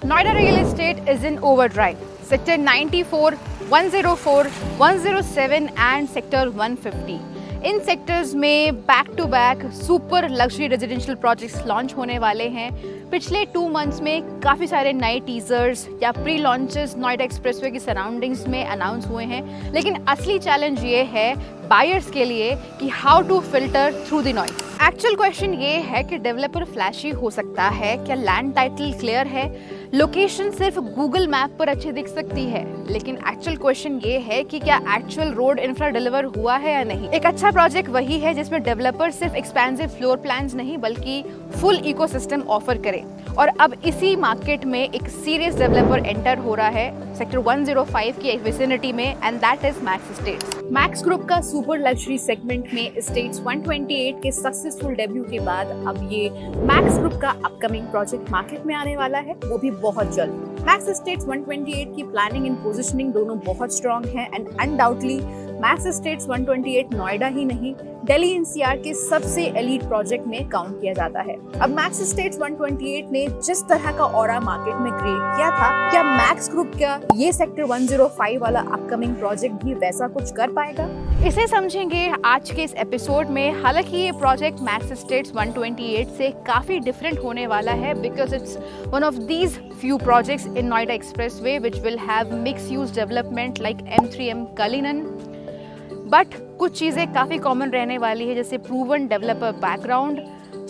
Noida real estate is in overdrive. Sector 94, 104, 107 and Sector 150. इन sectors में back to back super luxury residential projects launch होने वाले हैं। पिछले 2 मंथ्स में काफ़ी सारे नए टीजर्स या प्री लॉन्चेस नोएडा एक्सप्रेसवे की सराउंडिंग्स में अनाउंस हुए हैं, लेकिन असली चैलेंज ये है बायर्स के लिए कि how to filter through the noise. Actual question ये है कि डेवलपर फ्लैशी हो सकता है, क्या लैंड टाइटल क्लियर है, लोकेशन सिर्फ गूगल मैप पर अच्छी दिख सकती है, लेकिन एक्चुअल क्वेश्चन ये है कि क्या एक्चुअल रोड इंफ्रा डिलीवर हुआ है या नहीं। एक अच्छा प्रोजेक्ट वही है जिसमें डेवलपर सिर्फ एक्सपेंसिव फ्लोर प्लान्स नहीं बल्कि फुल इकोसिस्टम ऑफर करे। और अब इसी मार्केट में एक सीरियस डेवलपर एंटर हो रहा है सेक्टर 105 की विसिनिटी में, and that is max estates. Max group का सुपर लग्जरी सेगमेंट में एस्टेट्स 128 के सक्सेसफुल डेब्यू के बाद अब ये मैक्स ग्रुप का अपकमिंग प्रोजेक्ट मार्केट में आने वाला है, वो भी बहुत जल्द। मैक्स एस्टेट्स 128 की प्लानिंग एंड पोजीशनिंग दोनों बहुत स्ट्रॉन्ग है, and undoubtedly Max Estates 128 Noida ही नहीं दिल्ली एनसीआर के सबसे एलीट प्रोजेक्ट में काउंट किया जाता है। अब मैक्स एस्टेट्स 128 ने जिस तरह का ऑरा मार्केट में क्रिएट किया था, क्या मैक्स ग्रुप का ये सेक्टर 105 वाला अपकमिंग प्रोजेक्ट भी वैसा कुछ कर पाएगा? इसे समझेंगे आज के इस एपिसोड में। हालांकि ये प्रोजेक्ट मैक्स एस्टेट्स 128 से काफी डिफरेंट होने वाला है because it's one of these few projects in Noida Expressway which will have mixed use development like M3M Cullinan, but कुछ चीज़ें काफ़ी कॉमन रहने वाली है, जैसे proven developer background,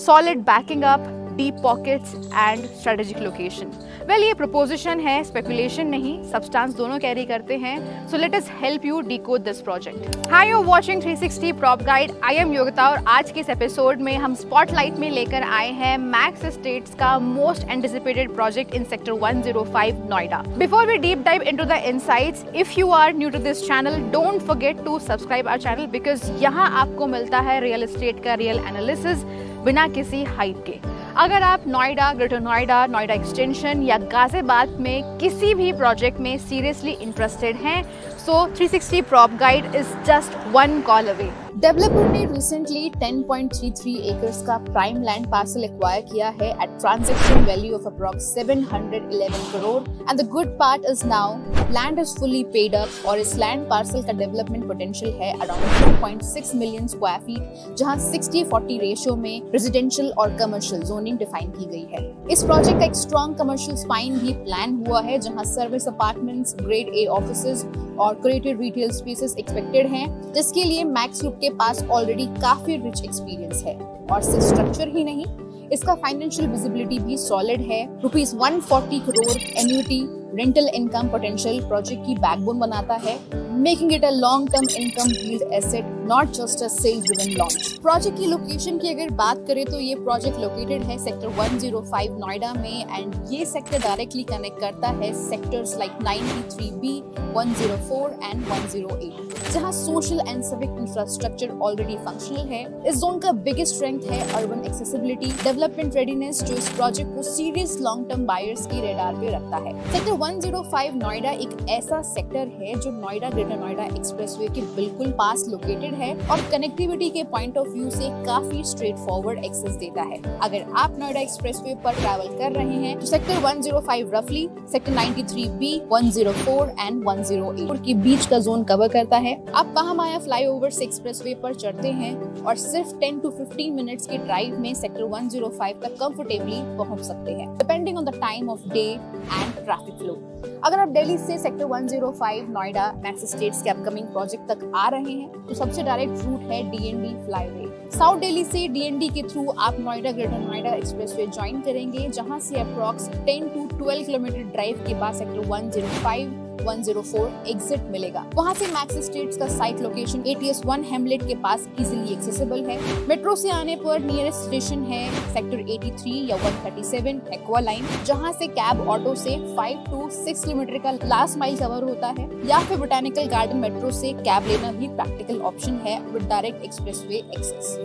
solid banking up, deep pockets and strategic location. Well, ये preposition है, speculation नहीं, सब्सटेंस दोनों कैरी करते हैं। So let us help you decode this project. Hi, you watching 360 prop guide. I am Yogita और आज के इस एपिसोड में हम स्पॉटलाइट में लेकर आए हैं मैक्स एस्टेट्स का most anticipated project in sector 105 Noida. Before we deep dive into the insights, if you are new to this channel, don't forget to subscribe our channel because यहाँ आपको मिलता है रियल एस्टेट का रियल एनालिसिस बिना किसी hype के। अगर आप नोएडा, ग्रेटर नोएडा, नोएडा एक्सटेंशन या गाजियाबाद में किसी भी प्रोजेक्ट में सीरियसली इंटरेस्टेड हैं, so 360 prop guide is just 1 call away. Developer ने रिसेंटली 10.33 एकर्स का प्राइम लैंड पार्सल एक्वायर किया है at transaction value of approx 711 crore, and the good part is now land is fully paid up और इस land parcel का development potential है around 2.6 million square feet, जहां 60-40 ratio में residential और कमर्शियल जोनिंग डिफाइन की गई है। इस प्रोजेक्ट का एक स्ट्रॉन्ग कमर्शियल स्पाइन भी प्लान हुआ है, जहां service apartments, grade A offices और क्रिएटिव रिटेल स्पेसेस एक्सपेक्टेड हैं, जिसके लिए मैक्स ग्रुप के पास ऑलरेडी काफी रिच एक्सपीरियंस है। और सिर्फ स्ट्रक्चर ही नहीं, इसका फाइनेंशियल विजिबिलिटी भी सॉलिड है। Rupees 140 crore annuity rental income potential project की बैकबोन बनाता है, making it a long term income yield asset, not just a sales driven launch. Project की लोकेशन की अगर बात करें तो ये प्रोजेक्ट लोकेटेड है सेक्टर 105 नोएडा में, एंड ये सेक्टर डायरेक्टली कनेक्ट करता है सेक्टर्स लाइक 93B, 104 एंड 108, जहां social and civic infrastructure already functional है। इस जोन का बिगेस्ट स्ट्रेंथ है अर्बन एक्सेसिबिलिटी, डेवलपमेंट रेडीनेस, जो इस प्रोजेक्ट को सीरियस लॉन्ग टर्म बायर्स की रेडार पे रखता है। सेक्टर 105 नोएडा एक ऐसा सेक्टर है जो नोएडा ग्रेटर नोएडा एक्सप्रेसवे के बिल्कुल पास लोकेटेड है और कनेक्टिविटी के पॉइंट ऑफ व्यू से काफी स्ट्रेट फॉरवर्ड एक्सेस देता है। अगर आप नोएडा एक्सप्रेसवे पर ट्रैवल कर रहे हैं तो सेक्टर 105 रफली सेक्टर 93B, 104 एंड 108 के बीच का जोन कवर करता है। आप महामाया फ्लाईओवर से एक्सप्रेसवे पर चढ़ते हैं और सिर्फ 10 to 15 मिनट्स के ड्राइव में सेक्टर 105 तक कंफर्टेबली पहुंच सकते हैं, depending on the time of day and traffic flow. अगर आप दिल्ली से सेक्टर 105 नोएडा मैक्स एस्टेट्स के अपकमिंग प्रोजेक्ट तक आ रहे हैं तो सबसे डायरेक्ट रूट है DND फ्लाईवे। साउथ दिल्ली से DND के थ्रू आप Noida greater Noida expressway join करेंगे, जहां से अप्रॉक्स 10 to 12 किलोमीटर ड्राइव के बाद सेक्टर 105 104 एग्जिट मिलेगा। वहां से मैक्स एस्टेट्स का साइट लोकेशन ATS1 हेमलेट के पास इजीली एक्सेसिबल है। मेट्रो से आने पर नियरेस्ट स्टेशन है सेक्टर 83 या 137 एक्वा लाइन, जहां से कैब ऑटो से 5 to 6 किलोमीटर का लास्ट माइल कवर होता है, या फिर बोटैनिकल गार्डन मेट्रो से कैब लेना भी प्रैक्टिकल ऑप्शन है with direct expressway access.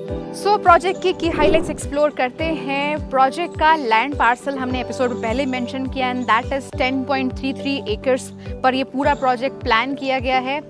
So project की हाइलाइट्स एक्सप्लोर करते हैं। प्रोजेक्ट का लैंड पार्सल हमने एपिसोड में पहले मेंशन किया, एंड दैट इज 10.33 एकर्स पर ये पूरा प्रोजेक्ट प्लान किया गया है।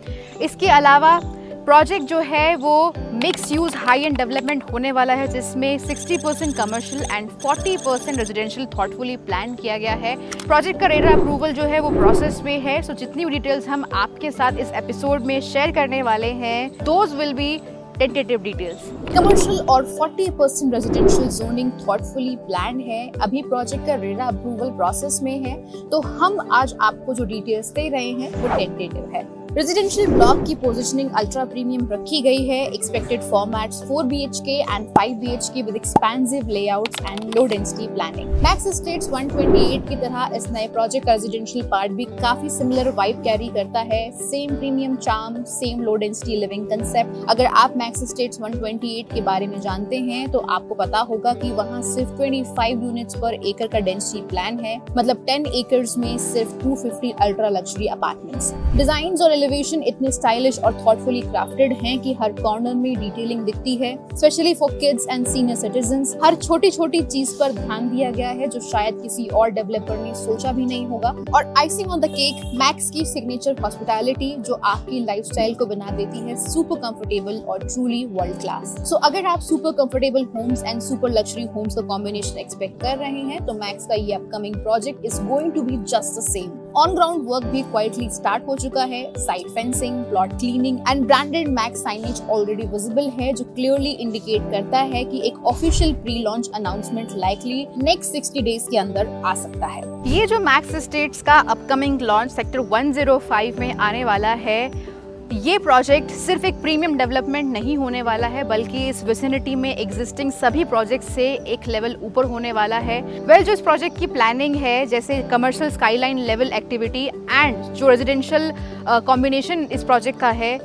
इसके अलावा प्रोजेक्ट जो है वो mix use high and development होने वाला है, जिसमें 60% commercial and 40% residential thoughtfully plan किया गया है। प्रोजेक्ट का रेरा अप्रूवल जो है वो प्रोसेस में है। सो जितनी भी डिटेल्स हम आपके साथ इस एपिसोड में शेयर करने वाले हैं, those will be tentative details. Commercial और 40% रेजिडेंशियल जोनिंग थॉटफुली प्लान है। अभी प्रोजेक्ट का रेरा अप्रूवल प्रोसेस में है, तो हम आज आपको जो डिटेल्स दे रहे हैं वो टेंटेटिव है। रेजिडेंशियल ब्लॉक की पोजीशनिंग अल्ट्रा प्रीमियम रखी गई है। Expected formats 4 BHK and 5 BHK with expensive layouts and low density planning. Max Estates 128 की तरह इस नए प्रोजेक्ट का रेजिडेंशियल पार्ट भी काफी सिमिलर वाइब कैरी करता है। Same premium charm, same low density living concept. अगर आप मैक्स एस्टेट्स 128 के बारे में जानते हैं तो आपको पता होगा कि वहाँ सिर्फ 25 यूनिट्स पर एकड़ का डेंसिटी प्लान है, मतलब 10 एकर्स में सिर्फ 250 अल्ट्रा लग्जरी अपार्टमेंट्स। डिजाइन और एलिवेशन इतने स्टाइलिश और थॉटफुली क्राफ्टेड हैं कि हर कॉर्नर में डिटेलिंग दिखती है, specially for kids and senior citizens. हर छोटी छोटी चीज पर ध्यान दिया गया है जो शायद किसी और डेवलपर ने सोचा भी नहीं होगा। और icing on the cake, Max की सिग्नेचर हॉस्पिटैलिटी जो आपकी लाइफस्टाइल को बना देती है सुपर कंफर्टेबल और ट्रूली वर्ल्ड क्लास। सो अगर आप super comfortable homes and super luxury homes का कॉम्बिनेशन एक्सपेक्ट कर रहे हैं तो मैक्स का ये upcoming project is going to be just the same. On ground work भी क्वाइटली स्टार्ट हो चुका है। Site fencing, plot cleaning and branded max signage already visible है, जो क्लियरली इंडिकेट करता है कि एक official pre launch announcement likely next 60 days के अंदर आ सकता है। ये जो मैक्स एस्टेट्स का अपकमिंग लॉन्च सेक्टर 105 में आने वाला है, ये प्रोजेक्ट सिर्फ एक प्रीमियम डेवलपमेंट नहीं होने वाला है, बल्कि इस विसिनिटी में एग्जिस्टिंग सभी प्रोजेक्ट से एक लेवल ऊपर होने वाला है। जो इस प्रोजेक्ट की प्लानिंग है, जैसे commercial skyline level activity and जो रेजिडेंशियल कॉम्बिनेशन इस प्रोजेक्ट का है,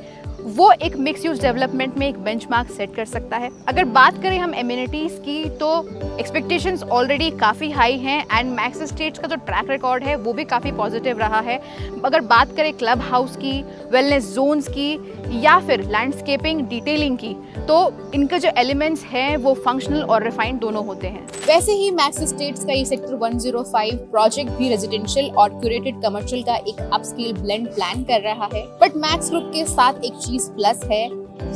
वो एक मिक्स यूज डेवलपमेंट में एक बेंचमार्क सेट कर सकता है। अगर बात करें हम एमिनिटीज की, तो एक्सपेक्टेशंस ऑलरेडी काफ़ी हाई हैं एंड मैक्स एस्टेट्स का जो ट्रैक रिकॉर्ड है वो भी काफ़ी पॉजिटिव रहा है। अगर बात करें क्लब हाउस की, वेलनेस जोन्स की या फिर लैंडस्केपिंग डिटेलिंग की, तो इनके जो एलिमेंट्स हैं वो फंक्शनल और रिफाइंड दोनों होते हैं। वैसे ही मैक्स एस्टेट्स का ये सेक्टर 105 प्रोजेक्ट भी रेजिडेंशियल और क्यूरेटेड कमर्शियल का एक अपस्केल ब्लेंड प्लान कर रहा है। बट मैक्स ग्रुप के साथ एक चीज प्लस है,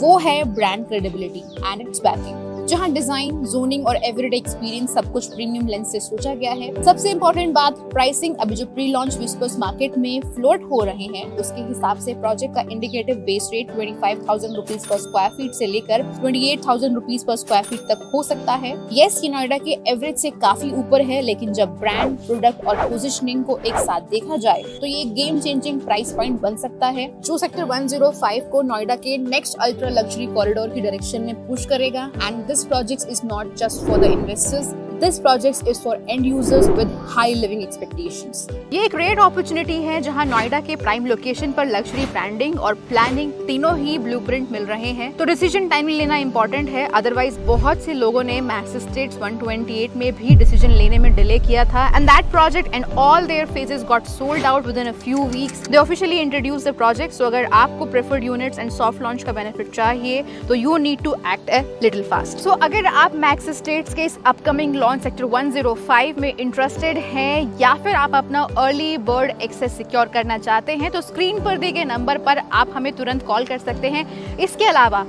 वो है brand credibility and it's banking, जहां डिजाइन, जोनिंग और एवरीडे एक्सपीरियंस सब कुछ प्रीमियम लेंस से सोचा गया है। सबसे इंपॉर्टेंट बात, प्राइसिंग अभी जो प्री लॉन्च विस्पर्स मार्केट में फ्लोट हो रहे हैं उसके हिसाब से प्रोजेक्ट का indicative base rate 25,000 rupees per square feet से लेकर 28,000 रुपीज पर स्क्वायर फीट तक हो सकता है। यस, ये नोएडा के एवरेज से काफी ऊपर है, लेकिन जब ब्रांड, प्रोडक्ट और पोजिशनिंग को एक साथ देखा जाए तो ये गेम चेंजिंग प्राइस पॉइंट बन सकता है, जो सेक्टर 105 को नोएडा के नेक्स्ट अल्ट्रा लग्जरी कॉरिडोर की डायरेक्शन में पुश करेगा। And this project is not just for the investors. This project is for end users with high living expectations. ये एक ग्रेट अपॉर्चुनिटी है जहां नोएडा के प्राइम लोकेशन पर लग्जरी ब्रांडिंग और प्लानिंग तीनों ही ब्लूप्रिंट मिल रहे हैं। तो डिसीजन टाइमली लेना इंपॉर्टेंट है, अदरवाइज बहुत से लोगों ने मैक्स एस्टेट्स 128 में भी डिसीजन लेने में डिले किया था and that project and all their phases got sold out within a few weeks. They officially introduce the project. So अगर आपको preferred units and soft launch का बेनिफिट चाहिए तो you need to act a little fast. So अगर आप max estates के इस upcoming launch sector 105 में इंटरेस्टेड हैं या फिर आप अपना अर्ली बर्ड एक्सेस सिक्योर करना चाहते हैं तो स्क्रीन पर दिए गए नंबर पर आप हमें तुरंत कॉल कर सकते हैं। इसके अलावा